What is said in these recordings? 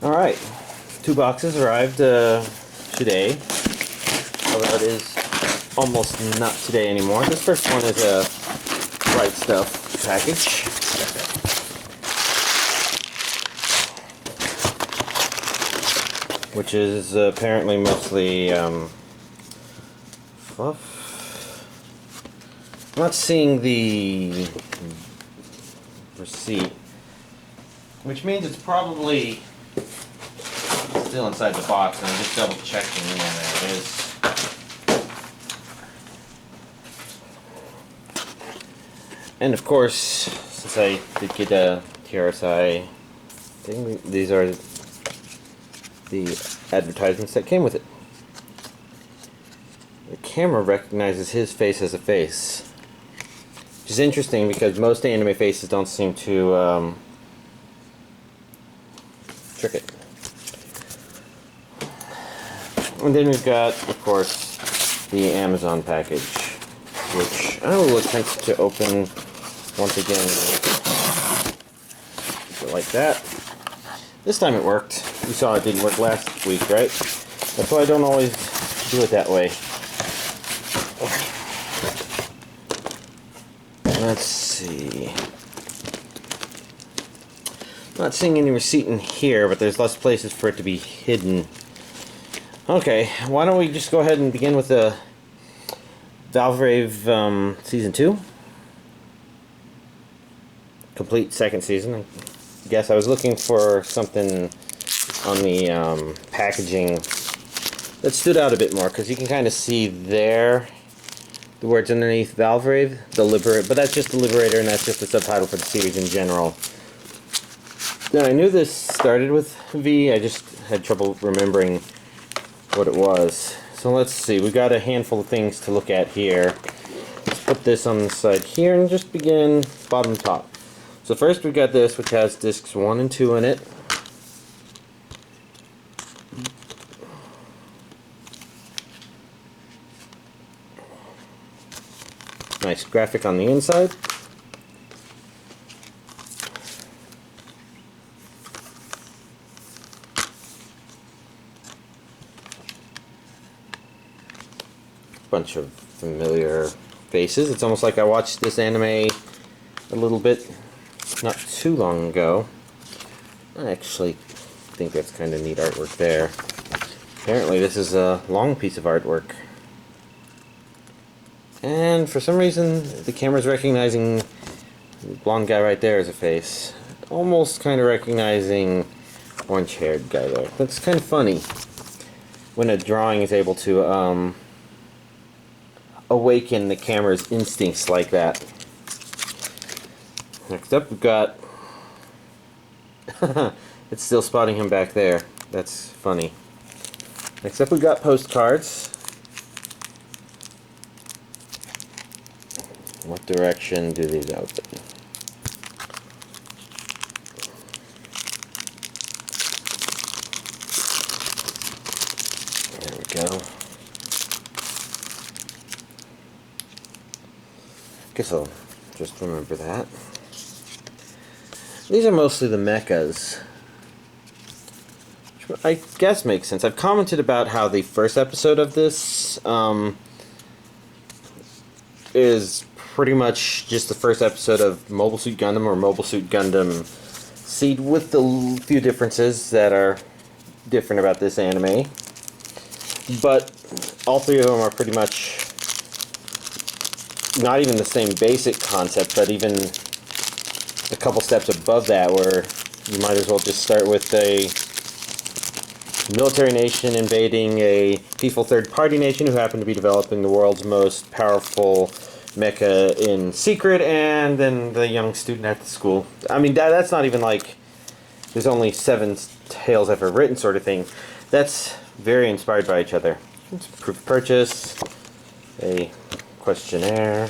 Alright, 2 boxes arrived today, although it is almost not today anymore. This first one is a Right Stuff package. Which is apparently mostly fluff. I'm not seeing the receipt, which means it's probably still inside the box, and I'm just double checking. Yeah, there it is. And of course, since I did get a TRSI thing, these are the advertisements that came with it. The camera recognizes his face as a face, which is interesting because most anime faces don't seem to trick it. And then we've got, of course, the Amazon package, which I will attempt to open once again, like that. This time it worked. You saw it didn't work last week, right? That's why I don't always do it that way. Let's see. Not seeing any receipt in here, but there's less places for it to be hidden. Okay, why don't we just go ahead and begin with the Valvrave Season 2. Complete second season. I guess I was looking for something on the packaging that stood out a bit more, because you can kind of see there the words underneath Valvrave, but that's just the Liberator, and that's just the subtitle for the series in general. Now, I knew this started with V, I just had trouble remembering what it was. So let's see, we got a handful of things to look at here. Let's put this on the side here and just begin bottom to top. So first we got this, which has discs 1 and 2 in it. Nice graphic on the inside. Bunch of familiar faces. It's almost like I watched this anime a little bit not too long ago. I actually think that's kind of neat artwork there. Apparently this is a long piece of artwork. And for some reason the camera's recognizing the blonde guy right there as a face. Almost kind of recognizing orange-haired guy there. That's kind of funny when a drawing is able to awaken the camera's instincts like that. Next up we've got it's still spotting him back there. That's funny. Next up we've got postcards. What direction do these open? There we go. Guess I'll just remember that. These are mostly the mechas, which I guess makes sense. I've commented about how the first episode of this is pretty much just the first episode of Mobile Suit Gundam or Mobile Suit Gundam Seed, with the few differences that are different about this anime. But all three of them are pretty much not even the same basic concept, but even a couple steps above that, where you might as well just start with a military nation invading a peaceful third-party nation who happen to be developing the world's most powerful mecha in secret, and then the young student at the school. I mean, that's not even like there's only 7 tales ever written sort of thing. That's very inspired by each other. It's proof of purchase, a questionnaire.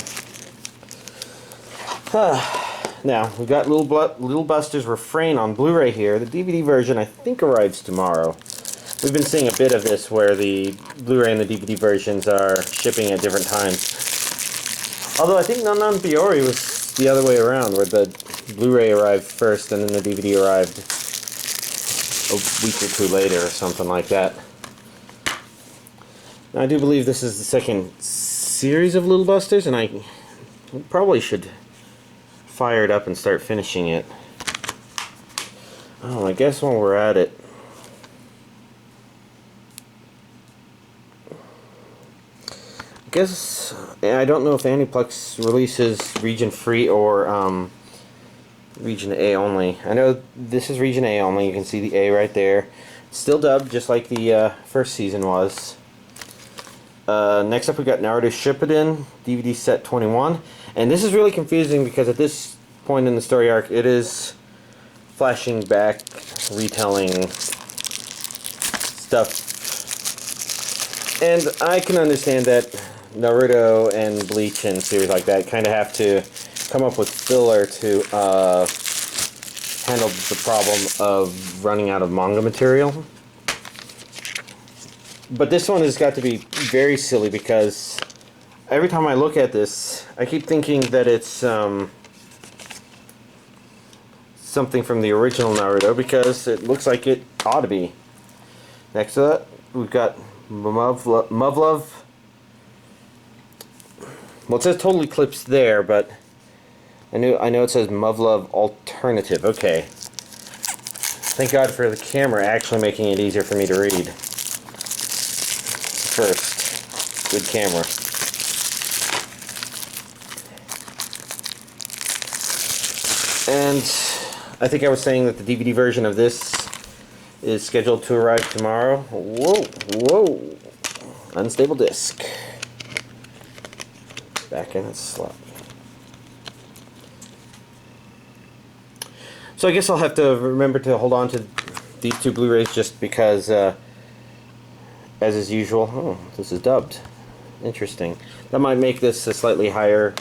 Now, we've got Little Buster's Refrain on Blu-ray here. The DVD version, I think, arrives tomorrow. We've been seeing a bit of this where the Blu-ray and the DVD versions are shipping at different times. Although I think Non Biori was the other way around, where the Blu-ray arrived first and then the DVD arrived a week or two later or something like that. Now, I do believe this is the second series of Little Busters, and I probably should fire it up and start finishing it. Oh, I guess while we're at it, I don't know if Aniplex releases region free or region A only. I know this is region A only. You can see the A right there. Still dubbed, just like the first season was. Next up we got Naruto Shippuden DVD set 21, and this is really confusing because at this point in the story arc it is flashing back, retelling stuff, and I can understand that Naruto and Bleach and series like that kind of have to come up with filler to handle the problem of running out of manga material. But this one has got to be very silly because every time I look at this, I keep thinking that it's something from the original Naruto because it looks like it ought to be. Next to that, we've got Muv-Luv. Well, it says Total Eclipse there, but I know it says Muv-Luv Alternative. Okay. Thank God for the camera actually making it easier for me to read. First, good camera. And I think I was saying that the DVD version of this is scheduled to arrive tomorrow. Whoa. Unstable disc. Back in its slot. So I guess I'll have to remember to hold on to these two Blu-rays just because, as is usual. Oh, this is dubbed. Interesting. That might make this a slightly higher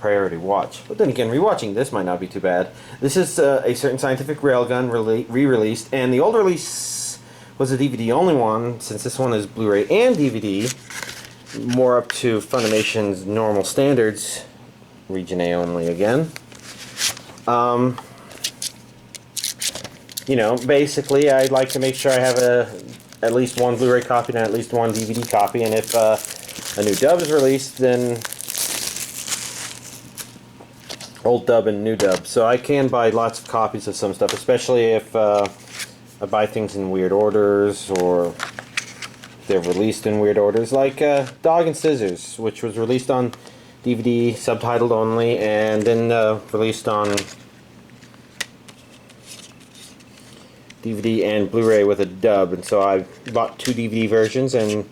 priority watch. But then again, rewatching this might not be too bad. This is a certain scientific Railgun re-released, and the old release was a DVD-only one, since this one is Blu-ray and DVD, more up to Funimation's normal standards, region A only again. You know, basically, I'd like to make sure I have at least one Blu-ray copy and at least one DVD copy, and if a new dub is released, then old dub and new dub. So I can buy lots of copies of some stuff, especially if I buy things in weird orders or they're released in weird orders, like Dog and Scissors, which was released on DVD, subtitled only, and then released on DVD and Blu-ray with a dub, and so I bought two DVD versions and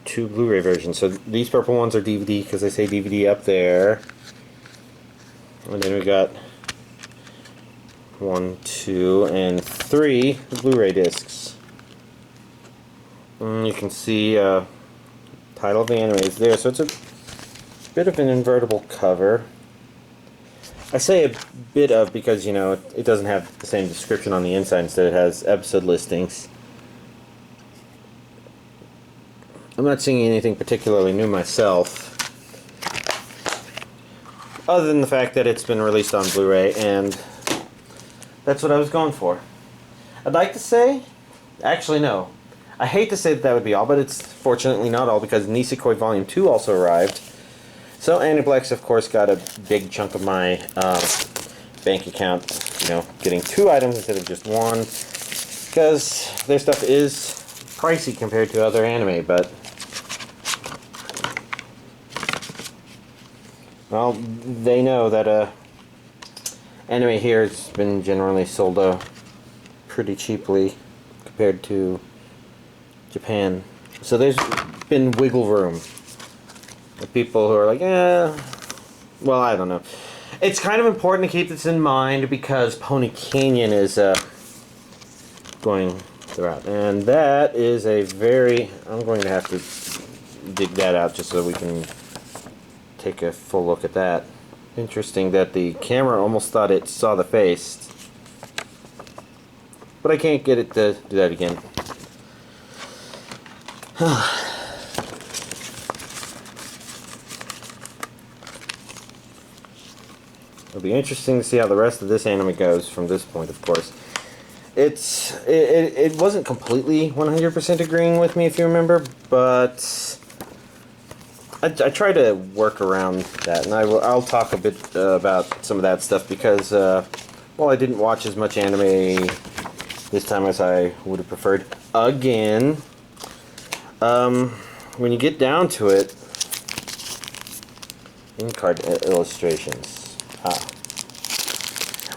two Blu-ray versions. So these purple ones are DVD because they say DVD up there. And then we got 1, 2, and 3 Blu-ray discs. And you can see title of the anime is there, so it's a bit of an invertible cover. I say a bit of because, you know, it doesn't have the same description on the inside. Instead it has episode listings. I'm not seeing anything particularly new myself, other than the fact that it's been released on Blu-ray, and that's what I was going for. I'd like to say, actually no, I hate to say that would be all, but it's fortunately not all, because Nisekoi Volume 2 also arrived. So Aniplex, of course, got a big chunk of my bank account, you know, getting 2 items instead of just one, because their stuff is pricey compared to other anime, but well, they know that anime here has been generally sold pretty cheaply compared to Japan. So there's been wiggle room. The people who are like, well, I don't know. It's kind of important to keep this in mind because Pony Canyon is going throughout. And that is a very... I'm going to have to dig that out just so we can take a full look at that. Interesting that the camera almost thought it saw the face. But I can't get it to do that again. It'll be interesting to see how the rest of this anime goes from this point, of course. it wasn't completely 100% agreeing with me, if you remember, but I try to work around that, and I'll talk a bit about some of that stuff because, well, I didn't watch as much anime this time as I would have preferred. Again, when you get down to it, in-card illustrations.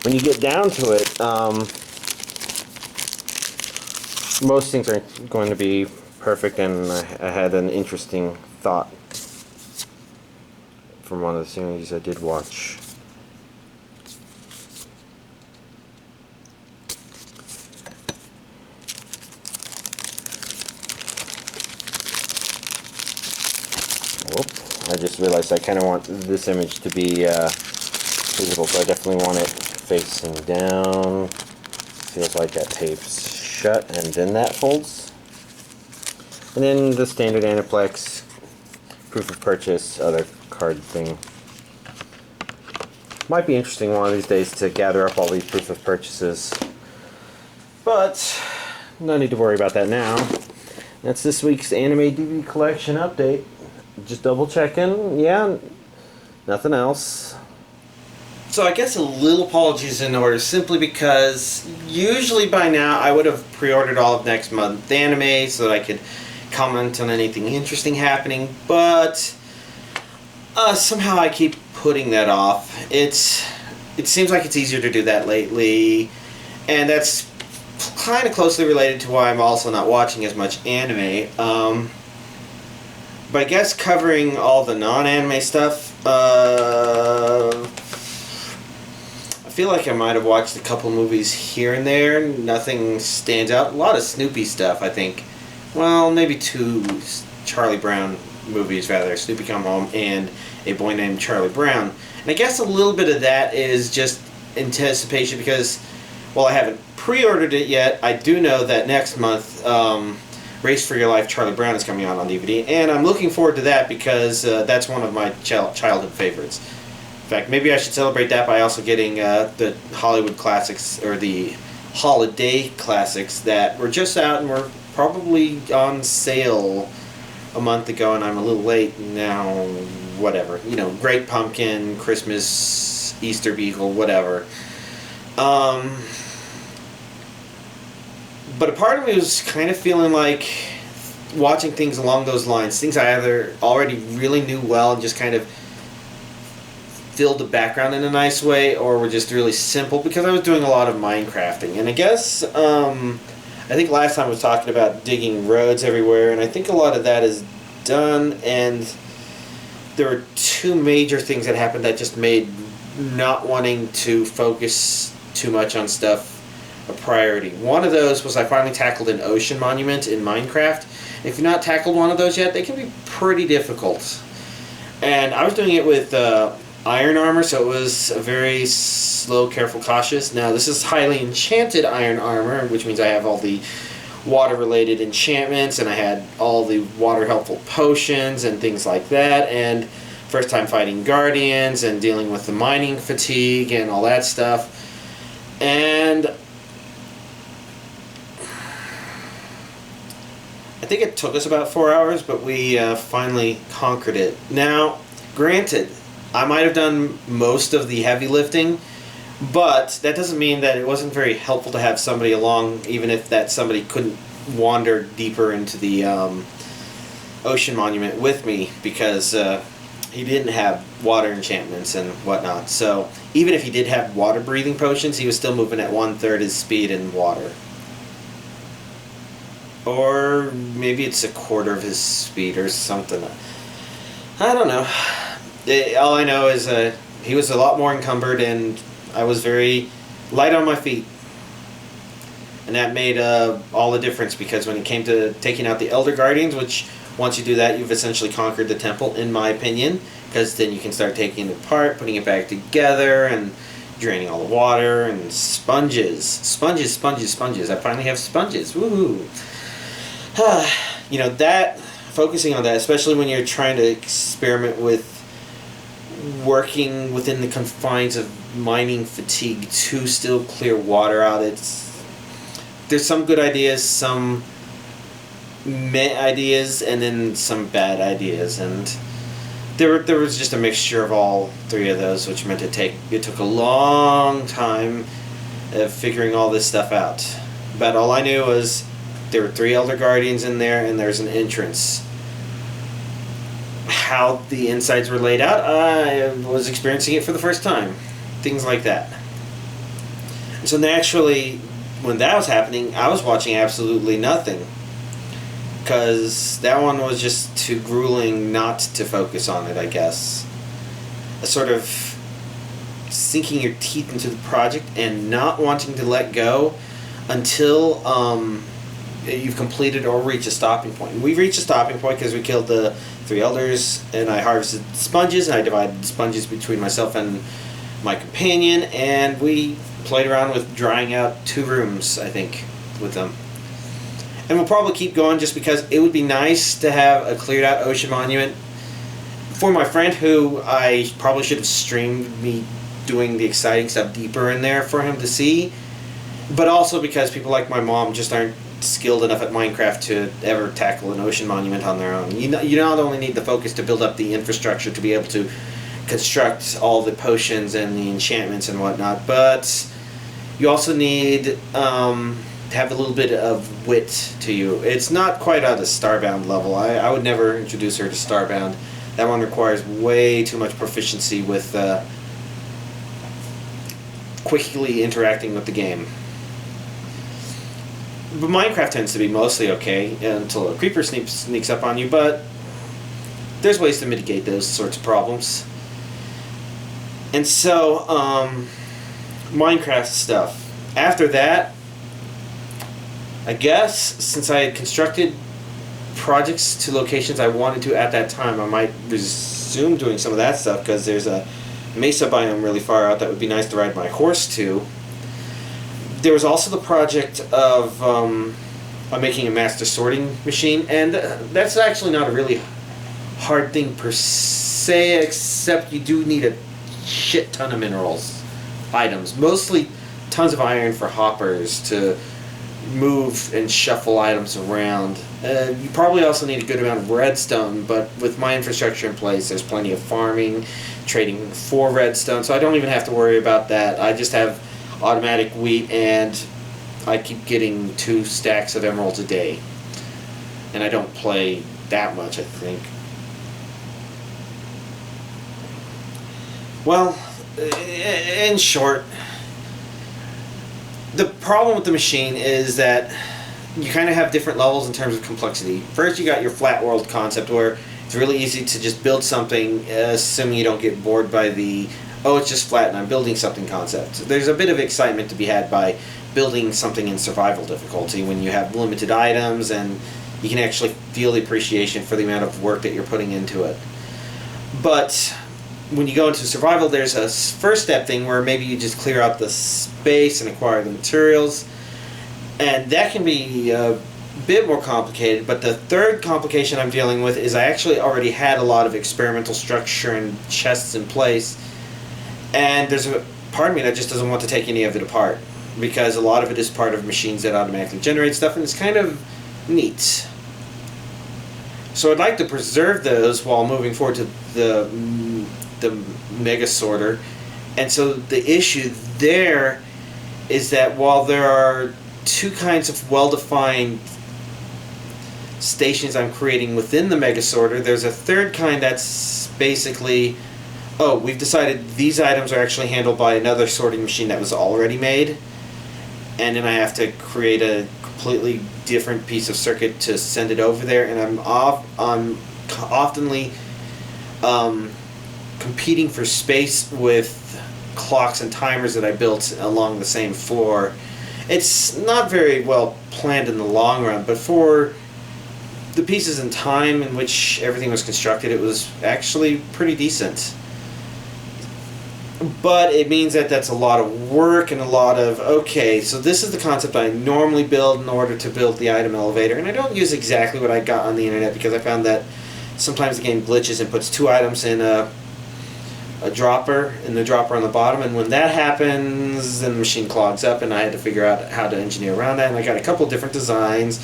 When you get down to it, most things aren't going to be perfect, and I had an interesting thought from one of the series I did watch. I just realized I kind of want this image to be visible, so I definitely want it facing down. Feels like that tape's shut and then that folds. And then the standard Aniplex proof of purchase other card thing. Might be interesting one of these days to gather up all these proof of purchases, but no need to worry about that now. That's this week's anime DVD collection update. Just double checking. Yeah, nothing else. So I guess a little apologies in order, simply because usually by now I would have pre-ordered all of next month's anime so that I could comment on anything interesting happening, but somehow I keep putting that off. It seems like it's easier to do that lately, and that's kind of closely related to why I'm also not watching as much anime. But I guess covering all the non-anime stuff, I feel like I might have watched a couple movies here and there. Nothing stands out. A lot of Snoopy stuff, I think. Well, maybe 2 Charlie Brown movies, rather. Snoopy Come Home and A Boy Named Charlie Brown. And I guess a little bit of that is just anticipation because, while I haven't pre-ordered it yet, I do know that next month, Race for Your Life Charlie Brown is coming out on DVD, and I'm looking forward to that because that's one of my childhood favorites. In fact, maybe I should celebrate that by also getting the Hollywood classics, or the holiday classics that were just out and were probably on sale a month ago, and I'm a little late now. Whatever, you know, Great Pumpkin, Christmas, Easter Beagle, whatever. But a part of me was kind of feeling like watching things along those lines, things I either already really knew well and just kind of filled the background in a nice way, or were just really simple, because I was doing a lot of Minecrafting. And I guess, I think last time I was talking about digging roads everywhere, and I think a lot of that is done, and there were 2 major things that happened that just made not wanting to focus too much on stuff a priority. One of those was I finally tackled an ocean monument in Minecraft. If you've not tackled one of those yet, they can be pretty difficult. And I was doing it with iron armor, so it was a very slow, careful, cautious. Now, this is highly enchanted iron armor, which means I have all the water-related enchantments, and I had all the water-helpful potions and things like that, and first time fighting guardians and dealing with the mining fatigue and all that stuff. And I think it took us about 4 hours, but we finally conquered it. Now, granted, I might have done most of the heavy lifting, but that doesn't mean that it wasn't very helpful to have somebody along, even if that somebody couldn't wander deeper into the ocean monument with me, because he didn't have water enchantments and whatnot. So even if he did have water breathing potions, he was still moving at 1/3 his speed in water. Or maybe it's 1/4 of his speed or something. I don't know. All I know is he was a lot more encumbered, and I was very light on my feet. And that made all the difference, because when it came to taking out the Elder Guardians, which once you do that, you've essentially conquered the temple, in my opinion, because then you can start taking it apart, putting it back together, and draining all the water, and sponges. Sponges, sponges, sponges. I finally have sponges. Woohoo! You know, that, focusing on that, especially when you're trying to experiment with working within the confines of mining fatigue to still clear water out, there's some good ideas, some meh ideas, and then some bad ideas, and there was just a mixture of all three of those, which meant it took a long time of figuring all this stuff out. But all I knew was there were 3 Elder Guardians in there, and there's an entrance. How the insides were laid out, I was experiencing it for the first time. Things like that. So naturally, when that was happening, I was watching absolutely nothing. Because that one was just too grueling not to focus on it, I guess. A sort of sinking your teeth into the project and not wanting to let go until you've completed or reached a stopping point. And we've reached a stopping point because we killed the 3 elders, and I harvested sponges, and I divided the sponges between myself and my companion, and we played around with drying out 2 rooms, I think, with them. And we'll probably keep going just because it would be nice to have a cleared out ocean monument for my friend, who I probably should have streamed me doing the exciting stuff deeper in there for him to see, but also because people like my mom just aren't skilled enough at Minecraft to ever tackle an ocean monument on their own. You not only need the focus to build up the infrastructure to be able to construct all the potions and the enchantments and whatnot, but you also need to have a little bit of wit to you. It's not quite at the Starbound level. I would never introduce her to Starbound. That one requires way too much proficiency with quickly interacting with the game. But Minecraft tends to be mostly okay until a creeper sneaks up on you, but there's ways to mitigate those sorts of problems. And so, Minecraft stuff. After that, I guess, since I had constructed projects to locations I wanted to at that time, I might resume doing some of that stuff, because there's a mesa biome really far out that would be nice to ride my horse to. There was also the project of making a master sorting machine, and that's actually not a really hard thing per se, except you do need a shit ton of minerals items, mostly tons of iron for hoppers to move and shuffle items around. You probably also need a good amount of redstone, but with my infrastructure in place, there's plenty of farming, trading for redstone, so I don't even have to worry about that. I just have automatic wheat, and I keep getting 2 stacks of emeralds a day. And I don't play that much, I think. Well, in short, the problem with the machine is that you kind of have different levels in terms of complexity. First, you got your flat world concept, where it's really easy to just build something, assuming you don't get bored by the, oh, it's just flat and I'm building something concept. There's a bit of excitement to be had by building something in survival difficulty when you have limited items and you can actually feel the appreciation for the amount of work that you're putting into it. But when you go into survival, there's a first step thing where maybe you just clear out the space and acquire the materials, and that can be a bit more complicated. But the third complication I'm dealing with is I actually already had a lot of experimental structure and chests in place, and there's a part of me that just doesn't want to take any of it apart, because a lot of it is part of machines that automatically generate stuff, and it's kind of neat. So I'd like to preserve those while moving forward to the Mega Sorter. And so the issue there is that while there are 2 kinds of well-defined stations I'm creating within the Mega Sorter, there's a third kind that's basically, oh, we've decided these items are actually handled by another sorting machine that was already made, and then I have to create a completely different piece of circuit to send it over there, and I'm oftenly competing for space with clocks and timers that I built along the same floor. It's not very well planned in the long run, but for the pieces in time in which everything was constructed, it was actually pretty decent. But it means that that's a lot of work and a lot of, okay, so this is the concept I normally build in order to build the item elevator, and I don't use exactly what I got on the internet, because I found that sometimes the game glitches and puts 2 items in a a dropper and the dropper on the bottom, and when that happens, then the machine clogs up, and I had to figure out how to engineer around that. And I got a couple different designs,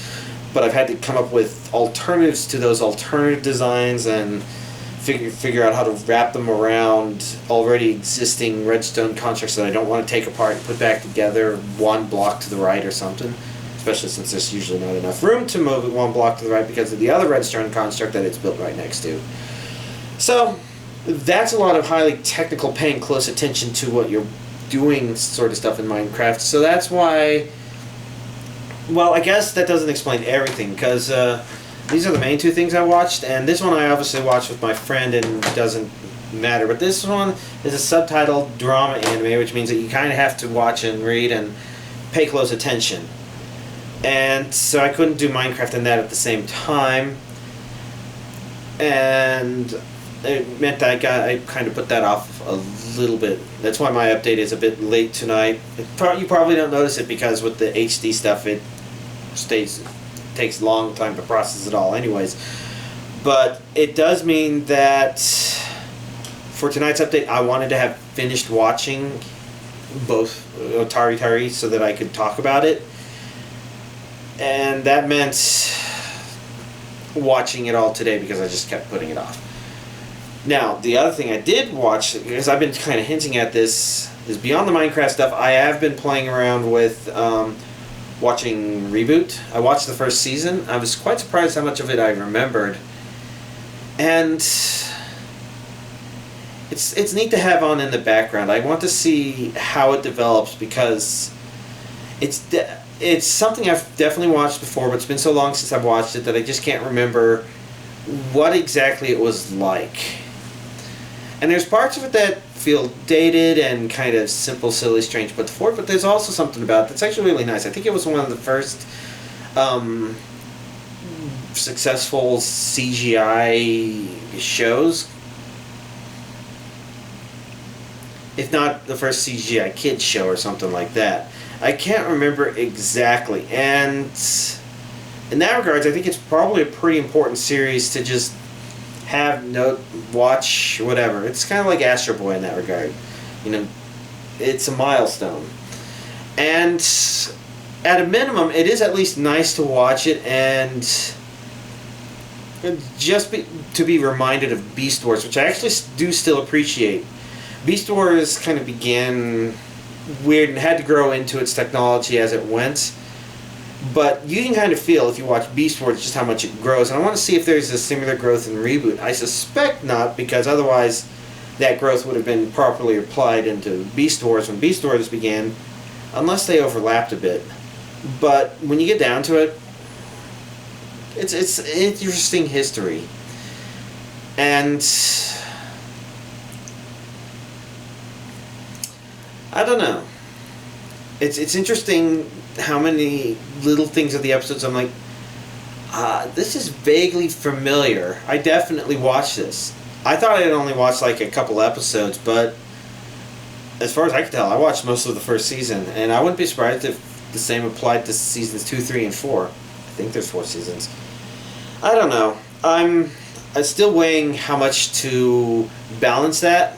but I've had to come up with alternatives to those alternative designs and figure out how to wrap them around already existing redstone constructs that I don't want to take apart and put back together one block to the right or something, especially since there's usually not enough room to move it one block to the right because of the other redstone construct that it's built right next to. So that's a lot of highly technical, paying close attention to what you're doing sort of stuff in Minecraft. So that's why, well, I guess that doesn't explain everything, because these are the main two things I watched, and this one I obviously watched with my friend and it doesn't matter. But this one is a subtitled drama anime, which means that you kind of have to watch and read and pay close attention. And so I couldn't do Minecraft and that at the same time, and it meant that I kind of put that off a little bit. That's why my update is a bit late tonight. You probably don't notice it because with the HD stuff it takes a long time to process it all anyways. But it does mean that for tonight's update I wanted to have finished watching both Tari Tari so that I could talk about it. And that meant watching it all today because I just kept putting it off. Now, the other thing I did watch, because I've been kind of hinting at this, is beyond the Minecraft stuff, I have been playing around with watching Reboot. I watched the first season. I was quite surprised how much of it I remembered. And it's neat to have on in the background. I want to see how it develops because it's something I've definitely watched before, but it's been so long since I've watched it that I just can't remember what exactly it was like. And there's parts of it that feel dated and kind of simple, silly, strange put forward, but there's also something about it that's actually really nice. I think it was one of the first successful CGI shows, if not the first CGI kids show or something like that. I can't remember exactly, and in that regards, I think it's probably a pretty important series to just watch, whatever. It's kind of like Astro Boy in that regard. You know, it's a milestone. And at a minimum, it is at least nice to watch it and just to be reminded of Beast Wars, which I actually do still appreciate. Beast Wars kind of began weird and had to grow into its technology as it went. But you can kind of feel, if you watch Beast Wars, just how much it grows. And I want to see if there's a similar growth in Reboot. I suspect not, because otherwise that growth would have been properly applied into Beast Wars when Beast Wars began, unless they overlapped a bit. But when you get down to it, it's interesting history. And I don't know. It's interesting how many little things of the episodes I'm like, this is vaguely familiar. I definitely watched this. I thought I'd only watched like a couple episodes, but as far as I can tell, I watched most of the first season, and I wouldn't be surprised if the same applied to seasons 2, 3, and 4. I think there's 4 seasons. I don't know. I'm still weighing how much to balance that,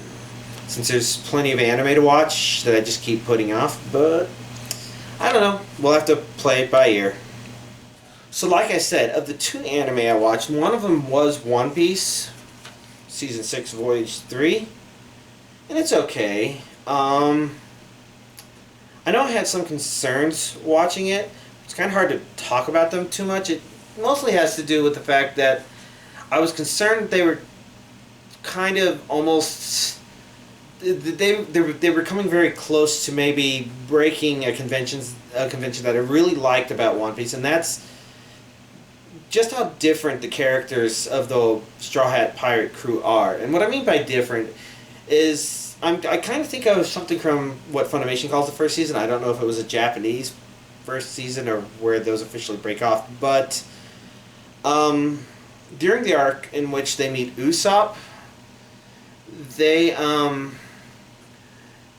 since there's plenty of anime to watch that I just keep putting off, but I don't know. We'll have to play it by ear. So like I said, of the 2 anime I watched, one of them was One Piece, Season 6, Voyage 3, and it's okay. I know I had some concerns watching it. It's kind of hard to talk about them too much. It mostly has to do with the fact that I was concerned that they were kind of almost... They were coming very close to maybe breaking a convention that I really liked about One Piece, and that's just how different the characters of the Straw Hat Pirate crew are. And what I mean by different is I kind of think of something from what Funimation calls the first season. I don't know if it was a Japanese first season or where those officially break off, but during the arc in which they meet Usopp, they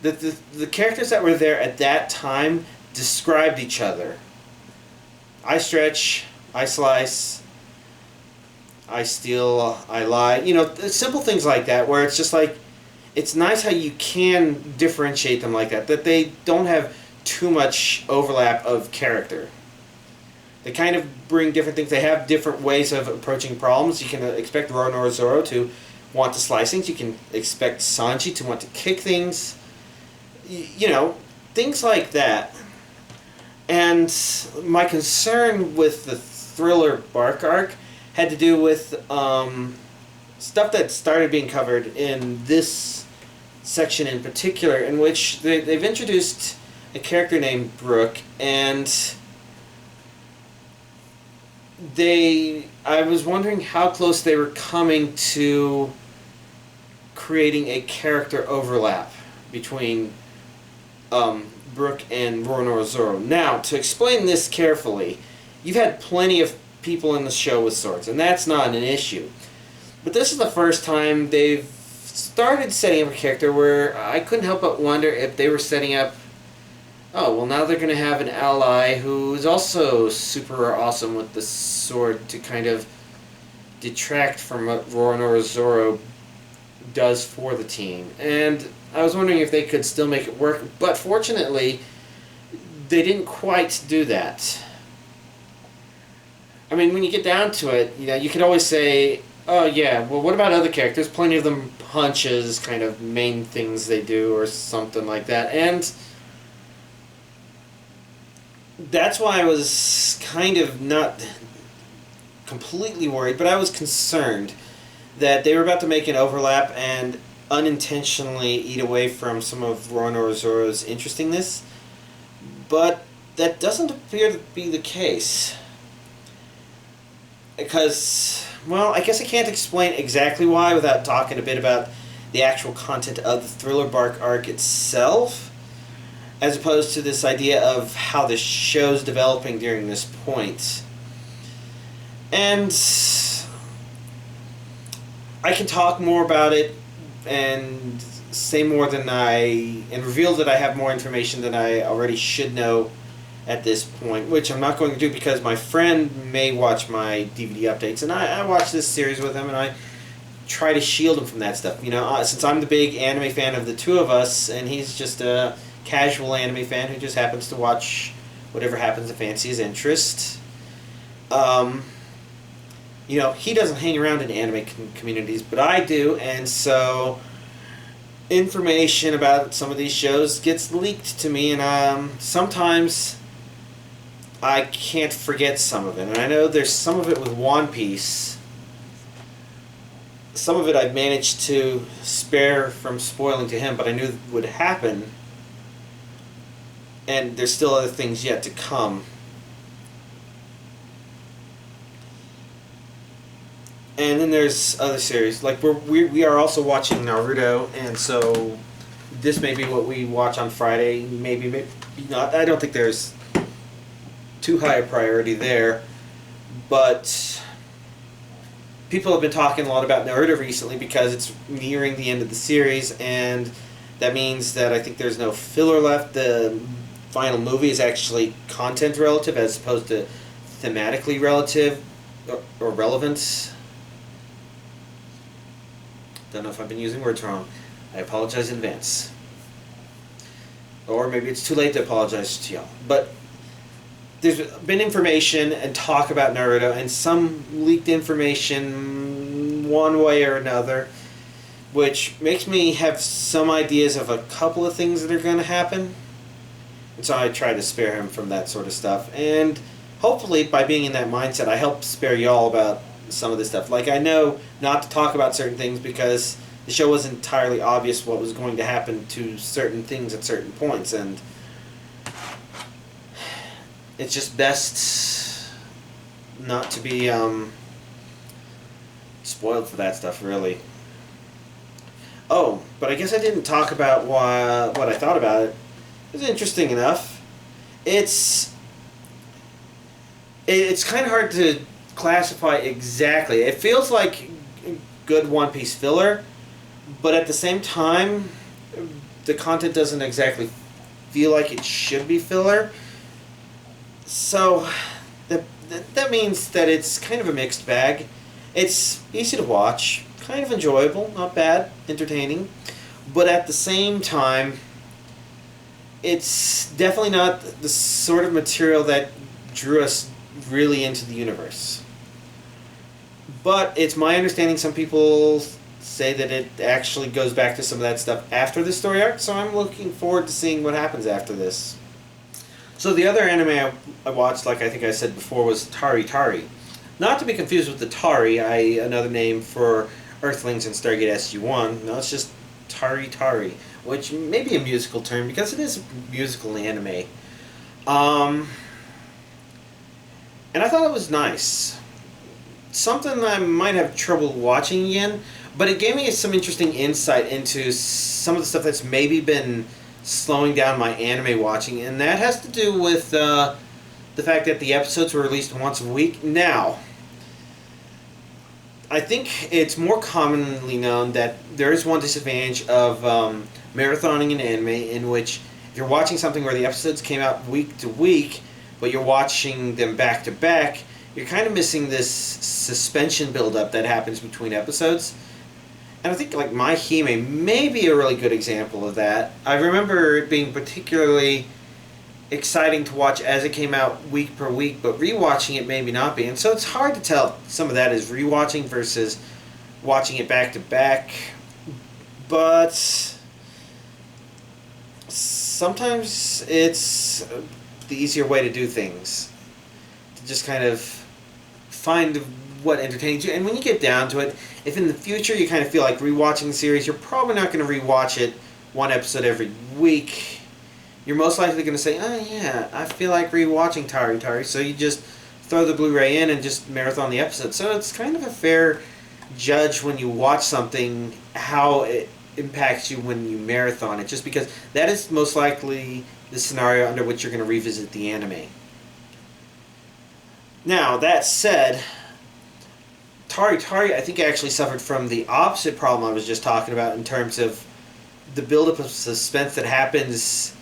the characters that were there at that time described each other. I stretch, I slice, I steal, I lie. You know, simple things like that, where it's just like, it's nice how you can differentiate them like that. That they don't have too much overlap of character. They kind of bring different things. They have different ways of approaching problems. You can expect Roronoa to want to slice things. You can expect Sanji to want to kick things. You know, things like that. And my concern with the Thriller Bark arc had to do with stuff that started being covered in this section in particular, in which they've introduced a character named Brooke, and I was wondering how close they were coming to creating a character overlap between Brooke and Roronoa. Now, to explain this carefully, you've had plenty of people in the show with swords, and that's not an issue. But this is the first time they've started setting up a character where I couldn't help but wonder if they were setting up, oh, well, now they're going to have an ally who's also super awesome with the sword to kind of detract from what Roronoa does for the team. And I was wondering if they could still make it work, but fortunately, they didn't quite do that. I mean, when you get down to it, you know, you could always say, oh yeah, well, what about other characters? Plenty of them punch as kind of main things they do or something like that. And that's why I was kind of not completely worried, but I was concerned that they were about to make an overlap and unintentionally eat away from some of Roronoa's interestingness. But that doesn't appear to be the case. Because, well, I guess I can't explain exactly why without talking a bit about the actual content of the Thriller Bark arc itself, as opposed to this idea of how the show's developing during this point. And I can talk more about it and say more than and reveal that I have more information than I already should know at this point, which I'm not going to do because my friend may watch my DVD updates, and I watch this series with him, and I try to shield him from that stuff. You know, since I'm the big anime fan of the two of us, and he's just a casual anime fan who just happens to watch whatever happens to fancy his interest. You know, he doesn't hang around in anime communities, but I do, and so information about some of these shows gets leaked to me, and sometimes I can't forget some of it. And I know there's some of it with One Piece. Some of it I've managed to spare from spoiling to him, but I knew it would happen. And there's still other things yet to come. And then there's other series. Like we are also watching Naruto, and so this may be what we watch on Friday. Maybe not. I don't think there's too high a priority there, but people have been talking a lot about Naruto recently because it's nearing the end of the series, and that means that I think there's no filler left. The final movie is actually content relative as opposed to thematically relative or relevant. Don't know if I've been using words wrong. I apologize in advance. Or maybe it's too late to apologize to y'all. But there's been information and talk about Naruto, and some leaked information one way or another, which makes me have some ideas of a couple of things that are going to happen. And so I try to spare him from that sort of stuff. And hopefully by being in that mindset, I help spare y'all about some of this stuff. Like, I know not to talk about certain things because the show wasn't entirely obvious what was going to happen to certain things at certain points, and it's just best not to be spoiled for that stuff, really. Oh, but I guess I didn't talk about what I thought about it. It was interesting enough. It's kind of hard to classify exactly. It feels like good One Piece filler, but at the same time, the content doesn't exactly feel like it should be filler. So that means that it's kind of a mixed bag. It's easy to watch, kind of enjoyable, not bad, entertaining, but at the same time, it's definitely not the sort of material that drew us really into the universe. But it's my understanding some people say that it actually goes back to some of that stuff after the story arc, so I'm looking forward to seeing what happens after this. So the other anime I watched, like I think I said before, was Tari Tari. Not to be confused with the Tari, another name for Earthlings in Stargate SG-1. No, it's just Tari Tari, which may be a musical term because it is a musical anime. And I thought it was nice. Something I might have trouble watching again, but it gave me some interesting insight into some of the stuff that's maybe been slowing down my anime watching, and that has to do with the fact that the episodes were released once a week. Now, I think it's more commonly known that there is one disadvantage of marathoning an anime, in which if you're watching something where the episodes came out week to week, but you're watching them back to back, you're kind of missing this suspension buildup that happens between episodes. And I think like My Hime may be a really good example of that. I remember it being particularly exciting to watch as it came out week per week, but rewatching it maybe not be. And so it's hard to tell some of that is rewatching versus watching it back to back. But sometimes it's the easier way to do things. To just kind of find what entertains you. And when you get down to it, if in the future you kind of feel like rewatching the series, you're probably not going to rewatch it one episode every week. You're most likely going to say, oh yeah, I feel like rewatching Tari Tari, so you just throw the Blu-ray in and just marathon the episode. So it's kind of a fair judge when you watch something how it impacts you when you marathon it, just because that is most likely the scenario under which you're going to revisit the anime. Now, that said, Tari Tari, I think, actually suffered from the opposite problem I was just talking about in terms of the buildup of suspense that happens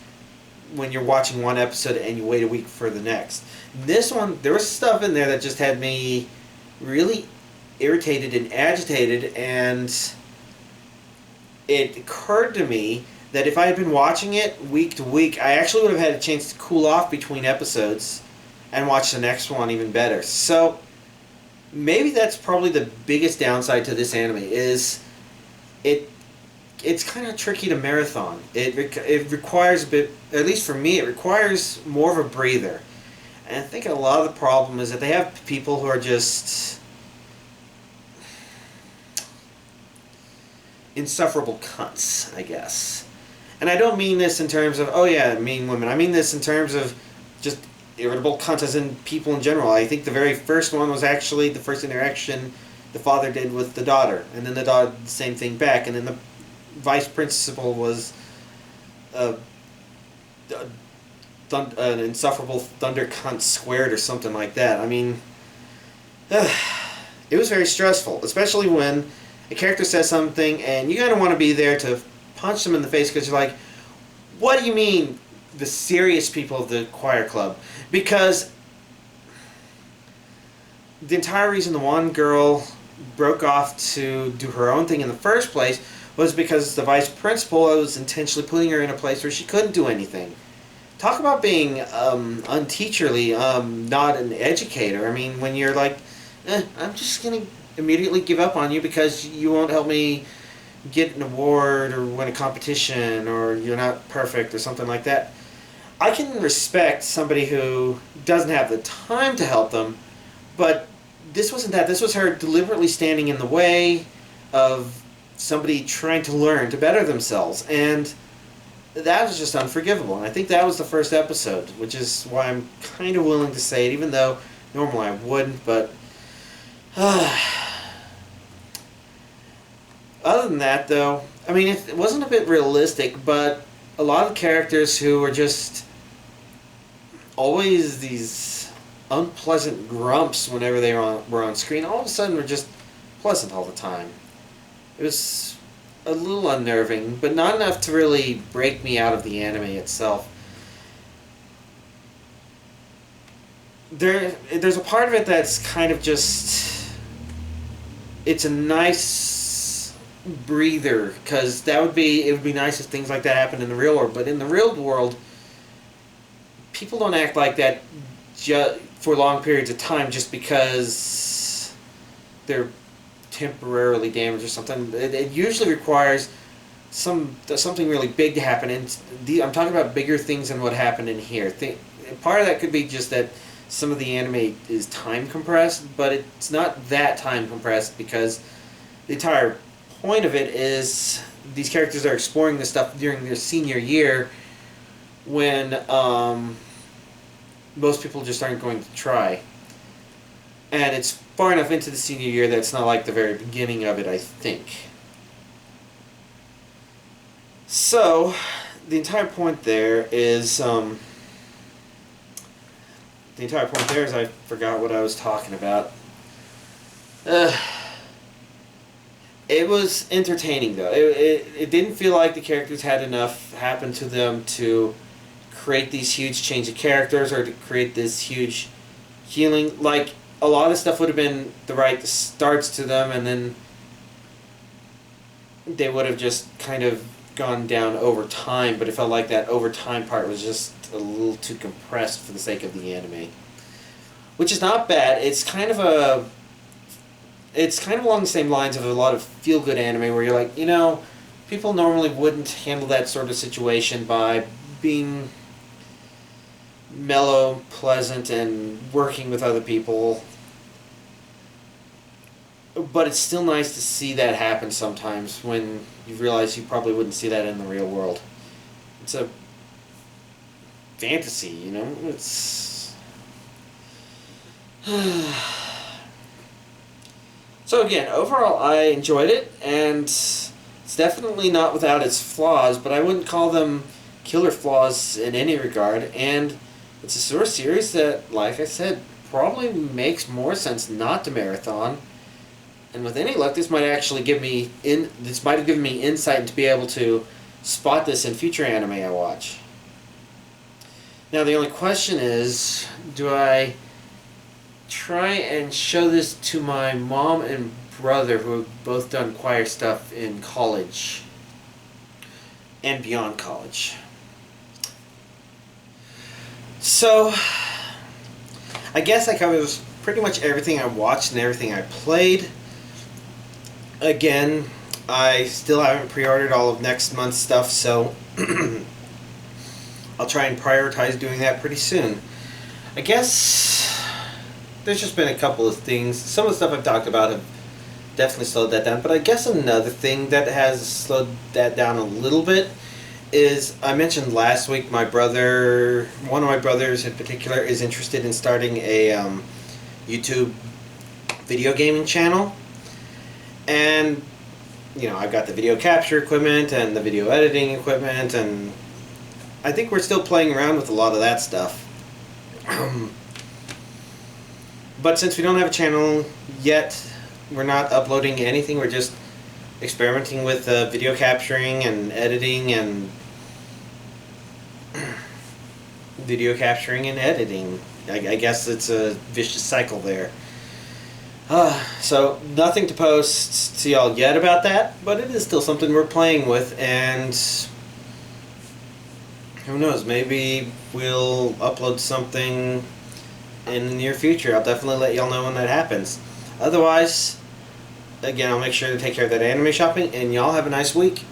when you're watching one episode and you wait a week for the next. This one, there was stuff in there that just had me really irritated and agitated, and it occurred to me that if I had been watching it week to week, I actually would have had a chance to cool off between episodes and watch the next one even better. So maybe that's probably the biggest downside to this anime, is it's kind of tricky to marathon. It requires a bit, at least for me, it requires more of a breather. And I think a lot of the problem is that they have people who are just insufferable cunts, I guess. And I don't mean this in terms of, oh yeah, mean women. I mean this in terms of just irritable cunts as in people in general. I think the very first one was actually the first interaction the father did with the daughter, and then the daughter did the same thing back, and then the vice principal was an insufferable thunder cunt squared or something like that. I mean, it was very stressful, especially when a character says something and you kind of want to be there to punch them in the face because you're like, what do you mean the serious people of the choir club? Because the entire reason the one girl broke off to do her own thing in the first place was because the vice principal was intentionally putting her in a place where she couldn't do anything. Talk about being unteacherly, not an educator. I mean, when you're like, I'm just going to immediately give up on you because you won't help me get an award or win a competition, or you're not perfect or something like that. I can respect somebody who doesn't have the time to help them, but this wasn't that. This was her deliberately standing in the way of somebody trying to learn to better themselves, and that was just unforgivable. And I think that was the first episode, which is why I'm kind of willing to say it, even though normally I wouldn't. But other than that, though, I mean, it wasn't a bit realistic, but a lot of characters who were just always these unpleasant grumps whenever they were on screen, all of a sudden were just pleasant all the time. It was a little unnerving, but not enough to really break me out of the anime itself. There's a part of it that's kind of just... It's a nice breather, because it would be nice if things like that happened in the real world. But in the real world, people don't act like that for long periods of time just because they're temporarily damaged or something. It usually requires something really big to happen, and I'm talking about bigger things than what happened in here. Part of that could be just that some of the anime is time compressed, but it's not that time compressed, because the entire point of it is these characters are exploring this stuff during their senior year, when most people just aren't going to try. And it's far enough into the senior year that it's not like the very beginning of it, I think. So, the entire point there is, I forgot what I was talking about. It was entertaining, though. It didn't feel like the characters had enough happen to them to create these huge change of characters or to create this huge healing. Like, a lot of stuff would have been the right starts to them, and then they would have just kind of gone down over time, but it felt like that over time part was just a little too compressed for the sake of the anime. Which is not bad. It's kind of along the same lines of a lot of feel-good anime where you're like, you know, people normally wouldn't handle that sort of situation by being mellow, pleasant, and working with other people. But it's still nice to see that happen sometimes when you realize you probably wouldn't see that in the real world. It's a fantasy, you know? It's... So again, overall I enjoyed it, and it's definitely not without its flaws, but I wouldn't call them killer flaws in any regard, and it's a sort of series that, like I said, probably makes more sense not to marathon. And with any luck, this might actually give me this might have given me insight to be able to spot this in future anime I watch. Now the only question is, do I try and show this to my mom and brother, who have both done choir stuff in college and beyond college? So, I guess that covers pretty much everything I watched and everything I played. Again, I still haven't pre-ordered all of next month's stuff, so I'll try and prioritize doing that pretty soon. I guess there's just been a couple of things. Some of the stuff I've talked about have definitely slowed that down, but I guess another thing that has slowed that down a little bit is, I mentioned last week, one of my brothers in particular is interested in starting a YouTube video gaming channel. And, you know, I've got the video capture equipment and the video editing equipment, and I think we're still playing around with a lot of that stuff. But since we don't have a channel yet, we're not uploading anything, we're just experimenting with video capturing and editing and video capturing and editing. I guess it's a vicious cycle there. So nothing to post to y'all yet about that, but it is still something we're playing with, and who knows, maybe we'll upload something in the near future. I'll definitely let y'all know when that happens. Otherwise, again, I'll make sure to take care of that anime shopping, and y'all have a nice week.